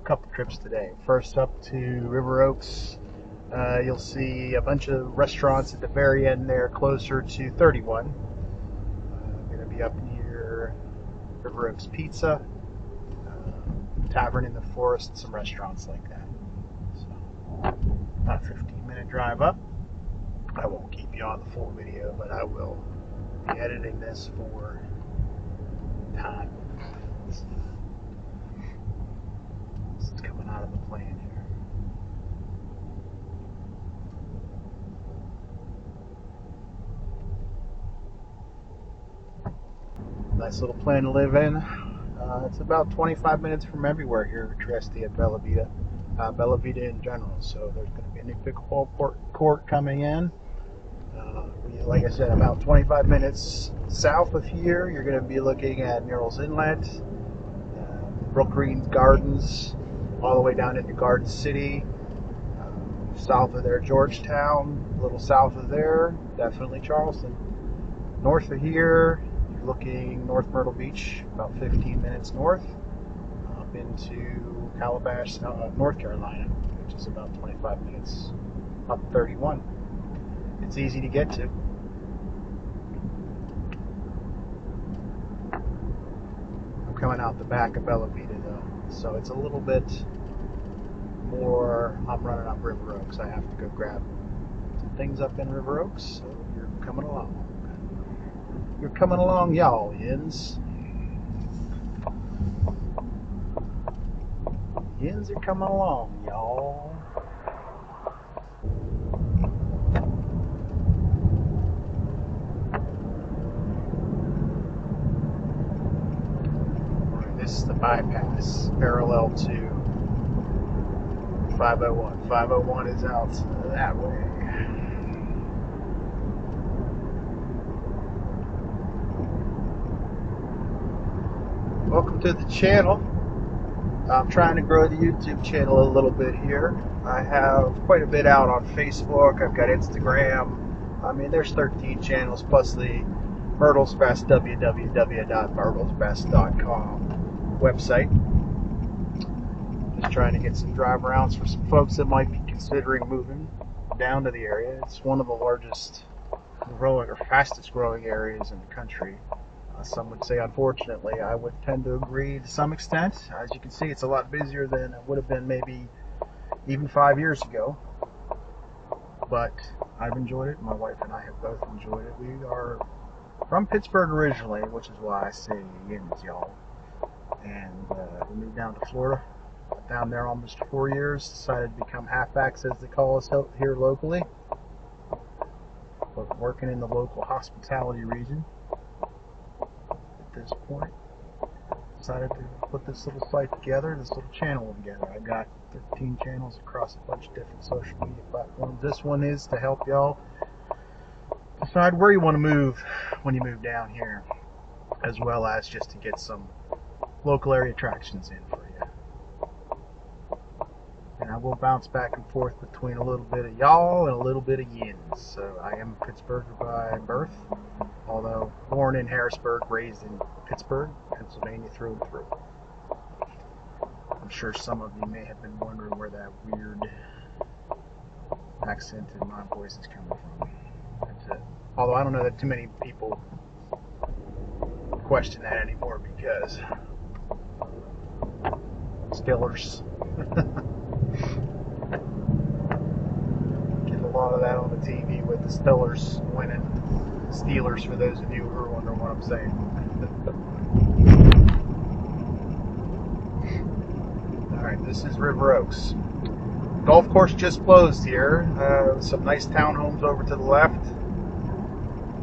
couple trips today. First up to River Oaks. You'll see a bunch of restaurants at the very end there, closer to 31. I'm going to be up near River Oaks Pizza, Tavern in the Forest, some restaurants like that. So, about a 15-minute drive up. I won't keep you on the full video, but I will be editing this for time. This is coming out of the plane here. Nice little plane to live in. It's about 25 minutes from everywhere here at Trieste at Bella Vita in general. So there's going to be a new pickleball court coming in. Like I said, about 25 minutes south of here, you're going to be looking at Murrel's Inlet, Brook Green Gardens, all the way down into Garden City. South of there, Georgetown. A little south of there, definitely Charleston. North of here, you're looking North Myrtle Beach, about 15 minutes north, up into Calabash, North Carolina, which is about 25 minutes up 31. It's easy to get to. I'm coming out the back of Bella Vita though, so it's a little bit more. I'm running up River Oaks. I have to go grab some things up in River Oaks, so you're coming along. You're coming along, y'all, Yinz. Yinz are coming along, y'all. This is the bypass, parallel to 501. 501 is out that way. Welcome to the channel. I'm trying to grow the YouTube channel a little bit here. I have quite a bit out on Facebook. I've got Instagram. I mean, there's 13 channels plus the Myrtle's Best, www.myrtlesbest.com website. Just trying to get some drive arounds for some folks that might be considering moving down to the area. It's one of the largest growing or fastest growing areas in the country. Some would say, unfortunately. I would tend to agree to some extent. As you can see, it's a lot busier than it would have been maybe even 5 years ago. But I've enjoyed it. My wife and I have both enjoyed it. We are from Pittsburgh originally, which is why I say Yinz, y'all. And we moved down to Florida. Down there almost 4 years. Decided to become halfbacks, as they call us out here locally. But working in the local hospitality region. At this point, decided to put this little site together, this little channel together. I've got 13 channels across a bunch of different social media platforms. This one is to help y'all decide where you want to move when you move down here, as well as just to get some local area attractions in for you. And I will bounce back and forth between a little bit of y'all and a little bit of Yinz. So I am a Pittsburgher by birth, although born in Harrisburg, raised in Pittsburgh, Pennsylvania through and through. I'm sure some of you may have been wondering where that weird accent in my voice is coming from. That's it. Although I don't know that too many people question that anymore because Stillers. Get a lot of that on the TV with the Stillers winning. Steelers, for those of you who are wondering what I'm saying. Alright, this is River Oaks. Golf course just closed here. Some nice townhomes over to the left.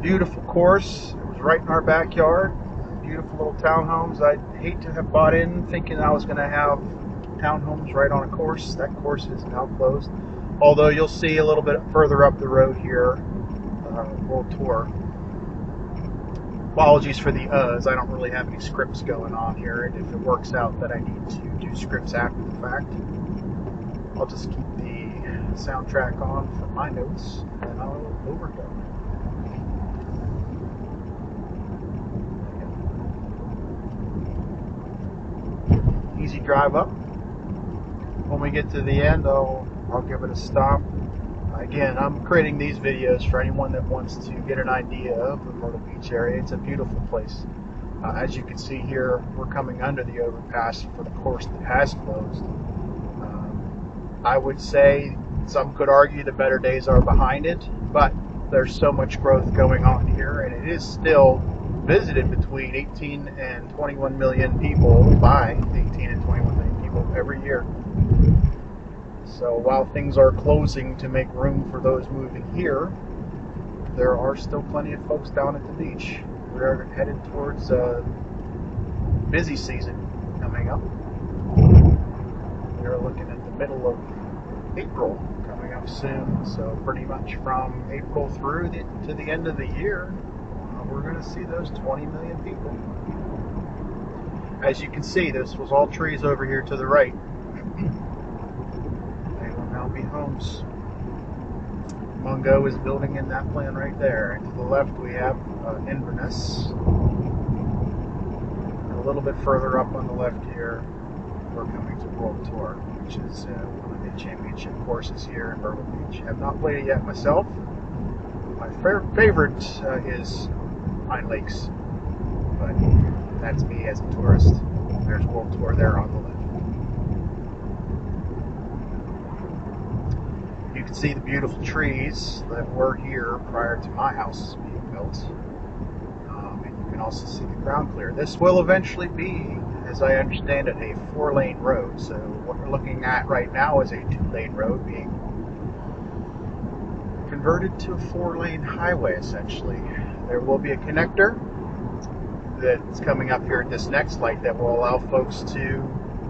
Beautiful course. It was right in our backyard. Beautiful little townhomes. I'd hate to have bought in thinking I was going to have townhomes right on a course. That course is now closed. Although you'll see a little bit further up the road here, World Tour. Apologies for the I don't really have any scripts going on here, and if it works out that I need to do scripts after the fact, I'll just keep the soundtrack on for my notes, and I'll overgo. Easy drive up. when we get to the end, I'll give it a stop. Again, I'm creating these videos for anyone that wants to get an idea of the Myrtle Beach area. It's a beautiful place. As you can see here, we're coming under the overpass for the course that has closed. I would say some could argue the better days are behind it, but there's so much growth going on here, and it is still visited between 18 and 21 million people by 18 and 21 million people every year. So while things are closing to make room for those moving here, there are still plenty of folks down at the beach. We're headed towards busy season coming up. We're looking at the middle of April coming up soon, so pretty much from April through to the end of the year, we're going to see those 20 million people. As you can see, this was all trees over here to the right. They will now be homes. Mungo is building in that plan right there. And to the left we have Inverness. And a little bit further up on the left here, we're coming to World Tour, which is one of the championship courses here in Myrtle Beach. I have not played it yet myself. My favorite is Pine Lakes, but that's me as a tourist. There's World Tour there on the left. You can see the beautiful trees that were here prior to my house being built. And you can also see the ground clear. This will eventually be, as I understand it, a 4-lane road. So what we're looking at right now is a 2-lane road being converted to a 4-lane highway, essentially. There will be a connector that's coming up here at this next light that will allow folks to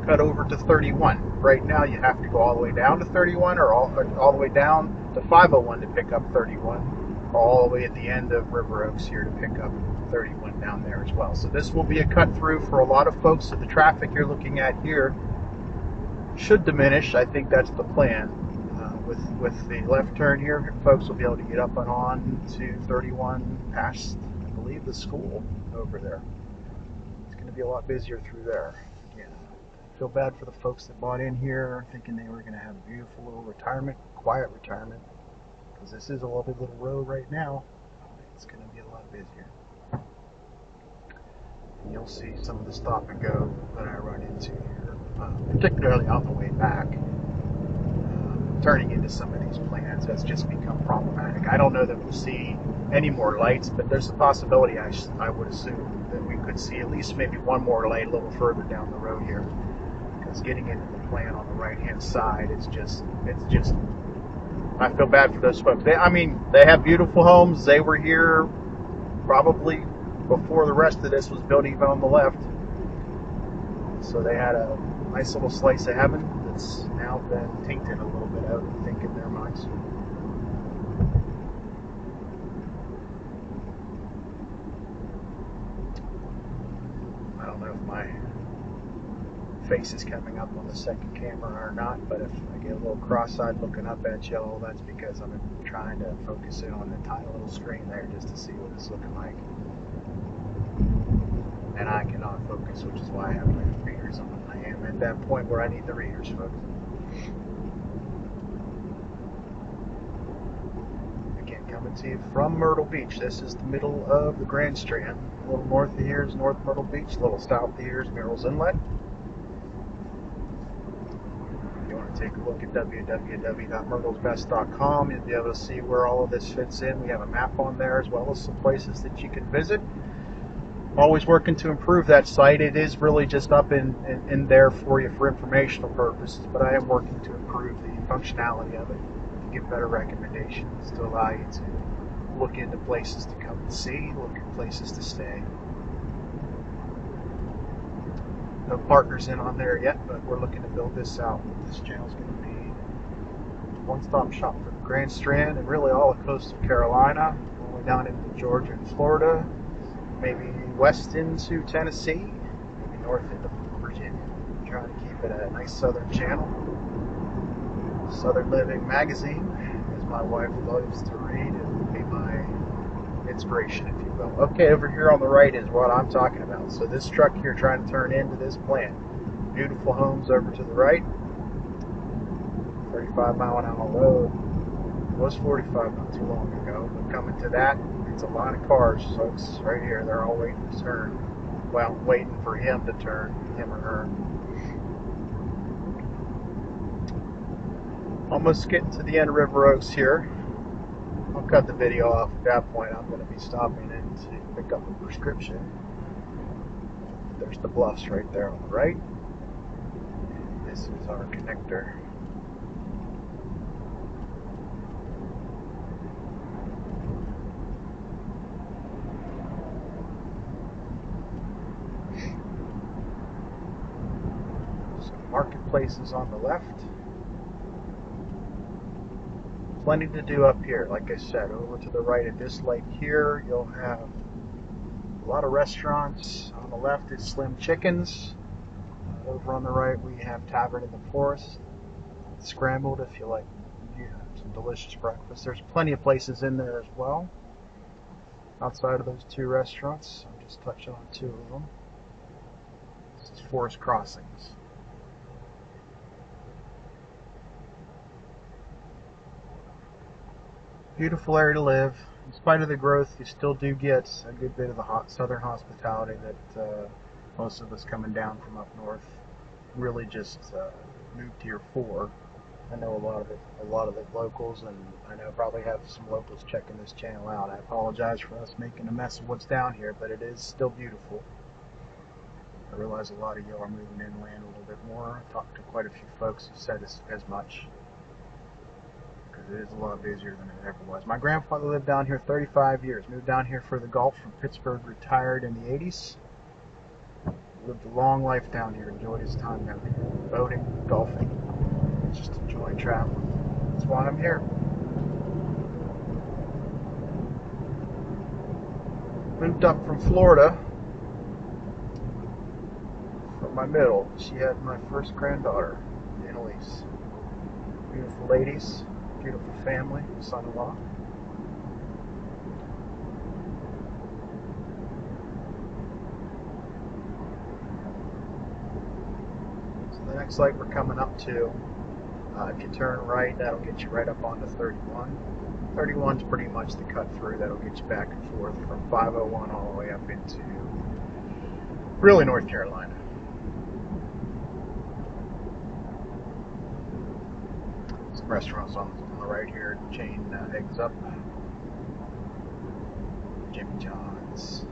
cut over to 31. Right now you have to go all the way down to 31 or all the way down to 501 to pick up 31, or all the way at the end of River Oaks here to pick up 31 down there as well. So this will be a cut through for a lot of folks, so the traffic you're looking at here should diminish. I think that's the plan. With the left turn here, folks will be able to get up and on to 31 past, I believe, the school over there. It's going to be a lot busier through there. Again, I feel bad for the folks that bought in here thinking they were going to have a beautiful little retirement, quiet retirement, because this is a lovely little road right now. It's going to be a lot busier. And you'll see some of the stop and go that I run into here, particularly on the way back. Turning into some of these plans has just become problematic. I don't know that we'll see any more lights, but there's a possibility I would assume that we could see at least maybe one more light a little further down the road here. Because getting into the plan on the right-hand side, it's just, I feel bad for those folks. They have beautiful homes. They were here probably before the rest of this was built, even on the left. So they had a nice little slice of heaven that's now been tainted a little bit, I would think, in their minds. I don't know if my face is coming up on the second camera or not, but if I get a little cross-eyed looking up at you, well, that's because I'm trying to focus in on the tiny little screen there just to see what it's looking like. And I cannot focus, which is why I have my readers on. I am at that point where I need the readers, folks. Again, coming to you from Myrtle Beach. This is the middle of the Grand Strand. A little north of here is North Myrtle Beach. A little south of here is Merrill's Inlet. If you want to take a look at www.myrtlesbest.com, you'll be able to see where all of this fits in. We have a map on there as well as some places that you can visit. Always working to improve that site. It is really just up in there for you for informational purposes, but I am working to improve the functionality of it, to give better recommendations, to allow you to look into places to come and see, look at places to stay. No partners in on there yet, but we're looking to build this out. This channel is going to be a one-stop shop for the Grand Strand and really all the coast of Carolina, all the way down into Georgia and Florida, maybe west into Tennessee, maybe north into Virginia. I'm trying to keep it a nice southern channel. Southern Living magazine, as my wife loves to read, it will be my inspiration, if you will. Okay, over here on the right is what I'm talking about. So this truck here trying to turn into this plant. Beautiful homes over to the right. 35-mile-an-hour road. It was 45 not too long ago, but coming to that, it's a line of cars, folks, right here. They're all waiting to turn. Well, waiting for him to turn, him or her. Almost getting to the end of River Oaks here. I'll cut the video off at that point. I'm going to be stopping in to pick up a prescription. There's the bluffs right there on the right. This is our connector. Some marketplaces on the left. Plenty to do up here. Like I said, over to the right of this lake here, you'll have a lot of restaurants. On the left is Slim Chickens. Over on the right we have Tavern in the Forest. Scrambled if you like some delicious breakfast. There's plenty of places in there as well. Outside of those two restaurants, I'm just touching on two of them. This is Forest Crossings. Beautiful area to live. In spite of the growth, you still do get a good bit of the hot southern hospitality that most of us coming down from up north really just moved here for. I know a lot of the locals, and I know probably have some locals checking this channel out. I apologize for us making a mess of what's down here, but it is still beautiful. I realize a lot of you are moving inland a little bit more. I talked to quite a few folks who said as much. It is a lot busier than it ever was. My grandfather lived down here 35 years. Moved down here for the golf from Pittsburgh, retired in the 80s. Lived a long life down here, enjoyed his time down here. Boating, golfing, just enjoying traveling. That's why I'm here. Moved up from Florida for my middle. She had my first granddaughter, Annalise. Beautiful ladies. Beautiful family, son-in-law. So the next light we're coming up to, if you turn right, that'll get you right up onto 31. 31's pretty much the cut through. That'll get you back and forth from 501 all the way up into really North Carolina. Some restaurants on the right here, chain eggs up. Jimmy John's,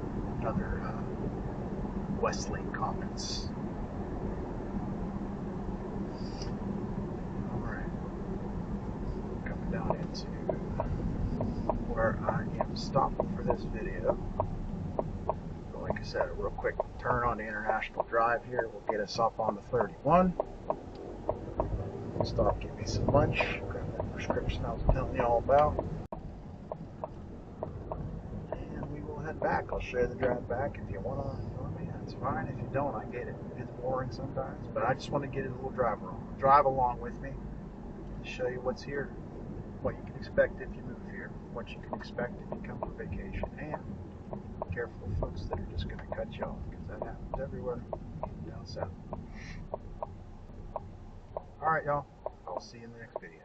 other Westlake Commons. Alright, coming down into where I am stopping for this video. So like I said, a real quick turn on the International Drive here will get us up on the 31. Stop, get me some lunch, grab that prescription I was telling you all about, and we will head back. I'll show you the drive back. If you want to join me, that's fine. If you don't, I get it. It's boring sometimes, but I just want to get a little drive along with me to show you what's here, what you can expect if you move here, what you can expect if you come for vacation, and be careful of folks that are just going to cut you off, because that happens everywhere down south. Alright, y'all. I'll see you in the next video.